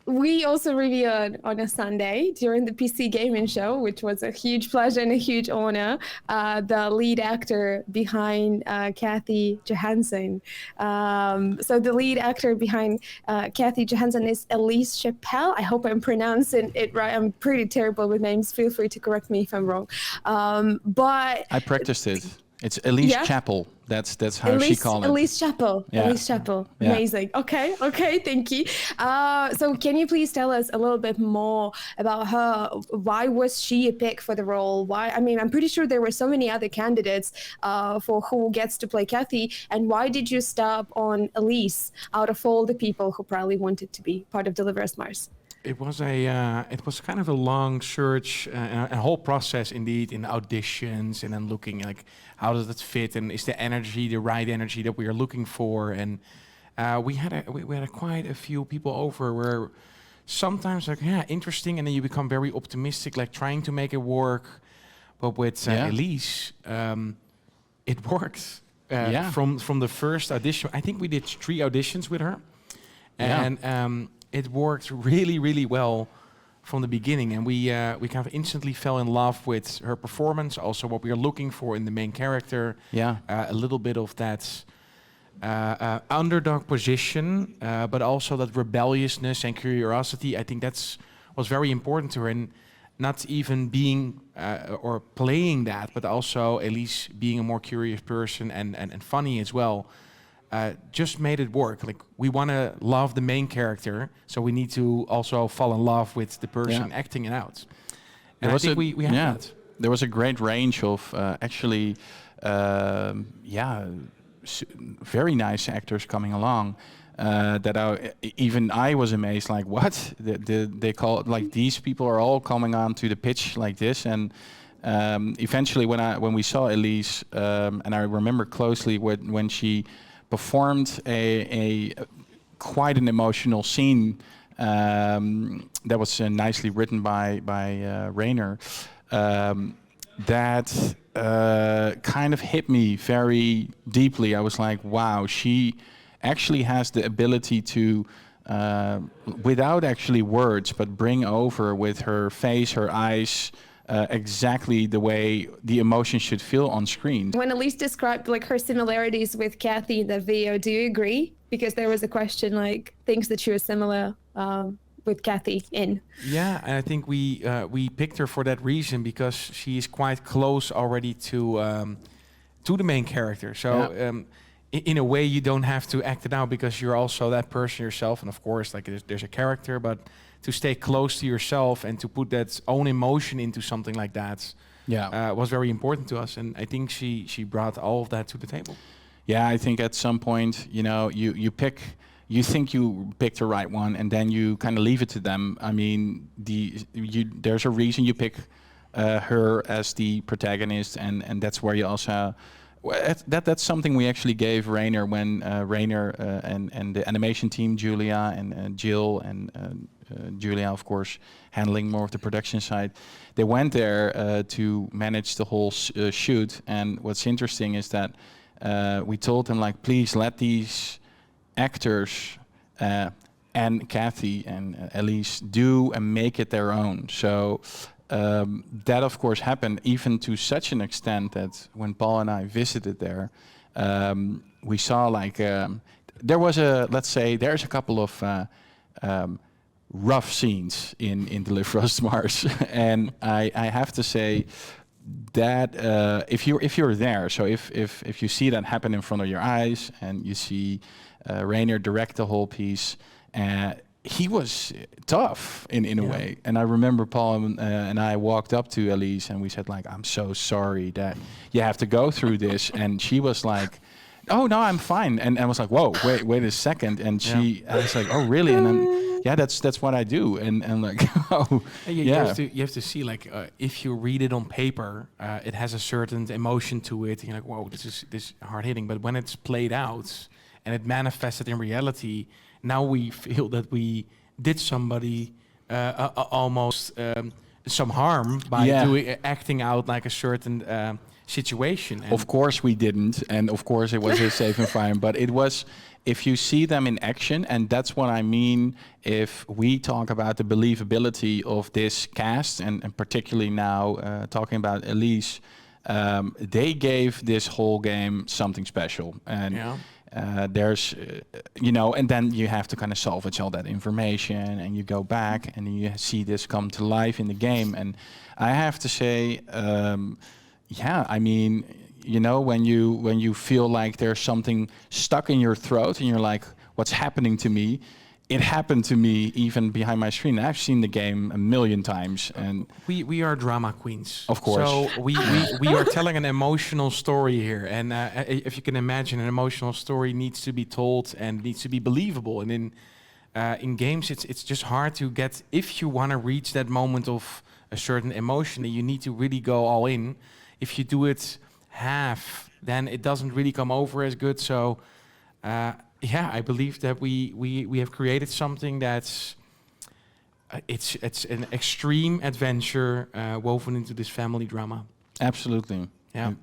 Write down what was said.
We also reviewed on a Sunday during the PC Gaming Show, which was a huge pleasure and a huge honor, the lead actor behind Kathy Johansson. So the lead actor behind Kathy Johansson is Ellise Chappell. I hope I'm pronouncing it right. I'm pretty terrible with names. Feel free to correct me if I'm wrong. But I practiced it. It's Ellise yeah. Chappell. That's how she called it. Ellise Chappell. Yeah. Ellise Chappell. Yeah. Amazing. Okay, thank you. So can you please tell us a little bit more about her? Why was she a pick for the role? Why? I mean, I'm pretty sure there were so many other candidates for who gets to play Kathy. And why did you stop on Ellise out of all the people who probably wanted to be part of Deliver Us Mars? It was kind of a long search, a whole process indeed, in auditions, and then looking like how does it fit, and is the energy the right energy that we are looking for, and we had quite a few people over where sometimes like interesting, and then you become very optimistic, like trying to make it work, but with Ellise, it worked from the first audition. I think we did 3 auditions with her, and. It worked really, really well from the beginning, and we kind of instantly fell in love with her performance. Also, what we are looking for in the main character. A little bit of that underdog position, but also that rebelliousness and curiosity. I think was very important to her, and not even being or playing that, but also at least being a more curious person and funny as well. Just made it work. Like, we want to love the main character, so we need to also fall in love with the person acting it out. And I think we have that. There was a great range of very nice actors coming along. That I was amazed. Like, what? They call it, like, these people are all coming on to the pitch like this, and. Eventually, when we saw Ellise, and I remember closely when she performed quite an emotional scene that was nicely written by Rainer. That kind of hit me very deeply. I was like, wow, she actually has the ability to, without actually words, but bring over with her face, her eyes, exactly the way the emotion should feel on screen. When Ellise described like her similarities with Kathy in that video, do you agree? Because there was a question like things that she was similar with Kathy in. Yeah, and I think we picked her for that reason, because she is quite close already to the main character. So in a way, you don't have to act it out because you're also that person yourself. And of course, like there's a character, but to stay close to yourself and to put that own emotion into something like that was very important to us. And I think she brought all of that to the table. Yeah, I think at some point, you think you picked the right one, and then you kind of leave it to them. I mean, there's a reason you pick her as the protagonist, and that's where you also. That's something we actually gave Rainer when Rainer and the animation team, Julia and Jill and Julia, of course, handling more of the production side. They went there to manage the whole shoot. And what's interesting is that we told them, like, please let these actors and Kathy and Ellise do and make it their own. So. That of course happened even to such an extent that when Paul and I visited there, we saw like there was there's a couple of rough scenes in Deliver Us Mars, and I have to say that if you're there, so if you see that happen in front of your eyes and you see Rainer direct the whole piece. He was tough in a way. And I remember Paul and I walked up to Ellise and we said, like, I'm so sorry that you have to go through this. And she was like, oh, no, I'm fine. And I was like, whoa, wait a second. And I was like, oh, really? And then, that's what I do. And like, oh, you have to see, like, if you read it on paper, it has a certain emotion to it. And you're like, whoa, this is hard hitting. But when it's played out and it manifested in reality, now we feel that we did somebody almost some harm by acting out like a certain situation. And Of course we didn't, and of course it was a safe environment, but it was, if you see them in action, and that's what I mean, if we talk about the believability of this cast, and particularly now talking about Ellise, they gave this whole game something special. And there's, and then you have to kind of salvage all that information, and you go back and you see this come to life in the game. And I have to say, I mean, when you feel like there's something stuck in your throat and you're like, what's happening to me? It happened to me even behind my screen. I've seen the game a million times, and we are drama queens, of course. So we are telling an emotional story here, and if you can imagine, an emotional story needs to be told and needs to be believable. And in games, it's just hard to get, if you want to reach that moment of a certain emotion, you need to really go all in. If you do it half, then it doesn't really come over as good. So I believe that we have created something that's it's an extreme adventure woven into this family drama. Absolutely. Yeah.